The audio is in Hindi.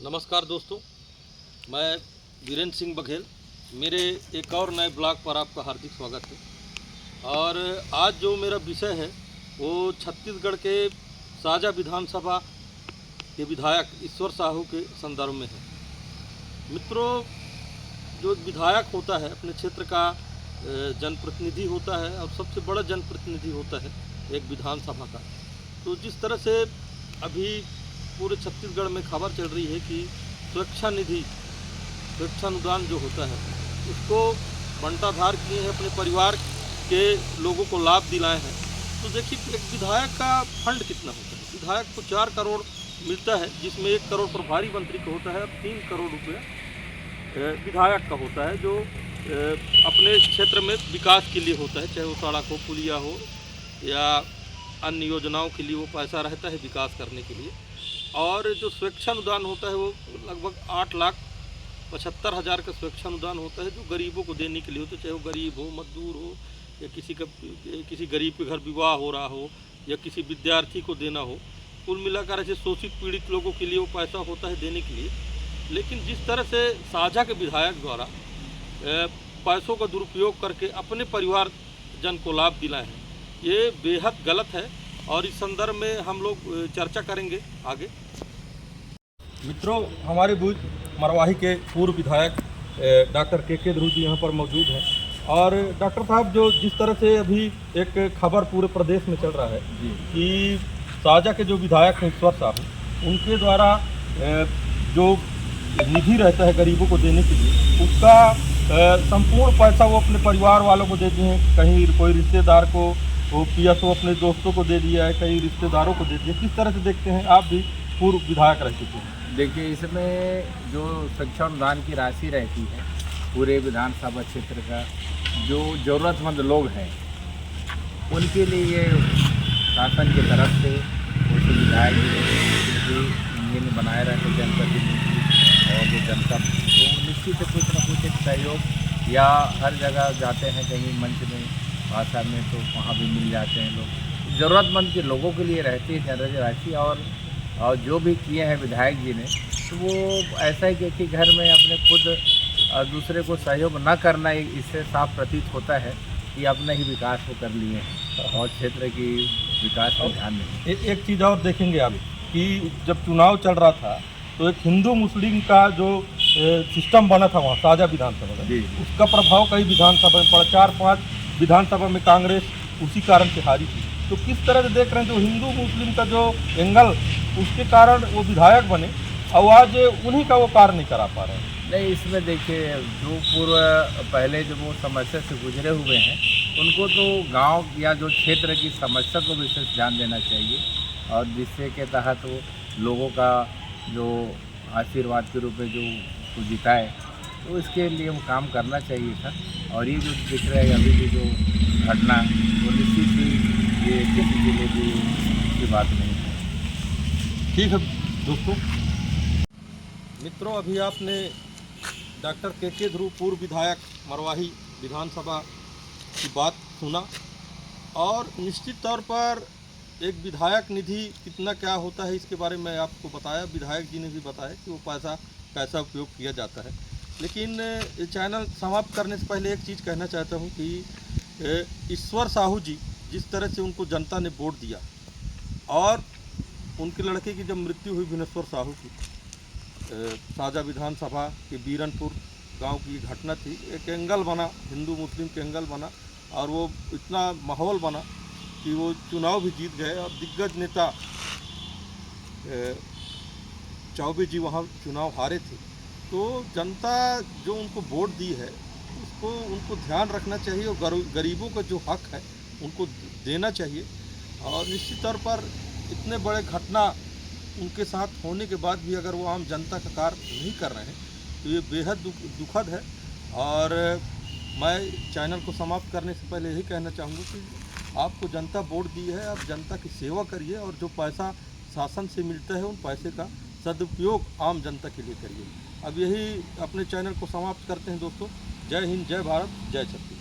नमस्कार दोस्तों, मैं वीरेंद्र सिंह बघेल। मेरे एक और नए ब्लॉग पर आपका हार्दिक स्वागत है। और आज जो मेरा विषय है वो छत्तीसगढ़ के साजा विधानसभा के विधायक ईश्वर साहू के संदर्भ में है। मित्रों, जो विधायक होता है अपने क्षेत्र का जनप्रतिनिधि होता है और सबसे बड़ा जनप्रतिनिधि होता है एक विधानसभा का। तो जिस तरह से अभी पूरे छत्तीसगढ़ में खबर चल रही है कि स्वेच्छानुदान जो होता है उसको बंटाधार किए हैं, अपने परिवार के लोगों को लाभ दिलाए हैं। तो देखिए एक विधायक का फंड कितना होता है। विधायक को 4 करोड़ मिलता है, जिसमें 1 करोड़ प्रभारी मंत्री का होता है और 3 करोड़ रुपये विधायक का होता है, जो अपने क्षेत्र में विकास के लिए होता है, चाहे वो सड़क हो, पुलिया हो या अन्य योजनाओं के लिए वो पैसा रहता है विकास करने के लिए। और जो स्वेच्छानुदान होता है वो लगभग 8,75,000 का स्वेच्छानुदान होता है, जो गरीबों को देने के लिए होता है, चाहे वो गरीब हो, मजदूर हो या किसी गरीब के घर विवाह हो रहा हो या किसी विद्यार्थी को देना हो। कुल मिलाकर ऐसे शोषित पीड़ित लोगों के लिए वो पैसा होता है देने के लिए। लेकिन जिस तरह से साझा के विधायक द्वारा पैसों का दुरुपयोग करके अपने परिवार जन को लाभ दिलाए हैं, ये बेहद गलत है और इस संदर्भ में हम लोग चर्चा करेंगे आगे। मित्रों, हमारे बीच मरवाही के पूर्व विधायक डॉक्टर के ध्रुव जी यहाँ पर मौजूद हैं। और डॉक्टर साहब, जो जिस तरह से अभी एक खबर पूरे प्रदेश में चल रहा है कि साजा के जो विधायक हैं ईश्वर साहू, उनके द्वारा जो निधि रहता है गरीबों को देने के लिए, उसका संपूर्ण पैसा वो अपने परिवार वालों को दे दिए हैं। कहीं कोई रिश्तेदार को वो पीएसओ अपने दोस्तों को दे दिया है, कई रिश्तेदारों को दे दिया। किस तरह से देखते हैं, आप भी पूर्व विधायक रह चुके हैं। देखिए, इसमें जो स्वेच्छानुदान की राशि रहती है पूरे विधानसभा क्षेत्र का, जो ज़रूरतमंद लोग हैं उनके लिए ये शासन की तरफ से उस विधायक इंजन बनाए रहते जनप्रतिनिधि और जो जनता, तो निश्चित से कुछ न कुछ एक सहयोग, या हर जगह जाते हैं कहीं मंच में भाषा में तो वहाँ भी मिल जाते हैं लोग। ज़रूरतमंद के लोगों के लिए रहती है जनरल राशि। और जो भी किए हैं विधायक जी ने, तो वो ऐसा है कि घर में अपने खुद दूसरे को सहयोग न करना, इससे साफ प्रतीत होता है कि अपने ही विकास को कर लिए हैं और क्षेत्र की विकास पर ध्यान नहीं। एक चीज़ और देखेंगे आप कि जब चुनाव चल रहा था तो एक हिंदू मुस्लिम का जो सिस्टम बना था वहाँ साजा विधानसभा का, उसका प्रभाव कई विधानसभा में पड़ा। 4-5 विधानसभा में कांग्रेस उसी कारण से हारी थी। तो किस तरह से देख रहे हैं जो हिंदू मुस्लिम का जो एंगल, उसके कारण वो विधायक बने और आज उन्हीं का वो कार्य नहीं करा पा रहे हैं। नहीं, इसमें देखिए, जो पूर्व पहले जो वो समस्या से गुजरे हुए हैं उनको तो गांव या जो क्षेत्र की समस्या को विशेष ध्यान देना चाहिए, और जिससे के तहत वो लोगों का जो आशीर्वाद के रूप में जो जिताए, तो इसके लिए वो काम करना चाहिए था। और ये जो दिख रहा है अभी भी जो घटना, वो निश्चित ही ये किसी के लिए भी की बात नहीं है। ठीक है दोस्तों। मित्रों, अभी आपने डॉक्टर के ध्रुव पूर्व विधायक मरवाही विधानसभा की बात सुना, और निश्चित तौर पर एक विधायक निधि कितना क्या होता है इसके बारे में आपको बताया। विधायक जी ने भी बताया कि वो पैसा कैसा उपयोग किया जाता है। लेकिन ये चैनल समाप्त करने से पहले एक चीज़ कहना चाहता हूँ कि ईश्वर साहू जी, जिस तरह से उनको जनता ने वोट दिया और उनके लड़के की जब मृत्यु हुई विनेश्वर साहू की, साजा विधानसभा के बीरनपुर गांव की घटना थी। एक एंगल बना, हिंदू मुस्लिम के एंगल बना, और वो इतना माहौल बना कि वो चुनाव भी जीत गए और दिग्गज नेता चौबे जी वहाँ चुनाव हारे थे। तो जनता जो उनको वोट दी है उसको उनको ध्यान रखना चाहिए और गरीबों का जो हक है उनको देना चाहिए। और निश्चित तौर पर इतने बड़े घटना उनके साथ होने के बाद भी अगर वो आम जनता का कार्य नहीं कर रहे हैं तो ये बेहद दुखद है। और मैं चैनल को समाप्त करने से पहले यही कहना चाहूँगा कि आपको जनता वोट दी है, आप जनता की सेवा करिए और जो पैसा शासन से मिलता है उन पैसे का सदुपयोग आम जनता के लिए करिए। अब यही अपने चैनल को समाप्त करते हैं दोस्तों। जय हिंद, जय भारत, जय छत्तीसगढ़।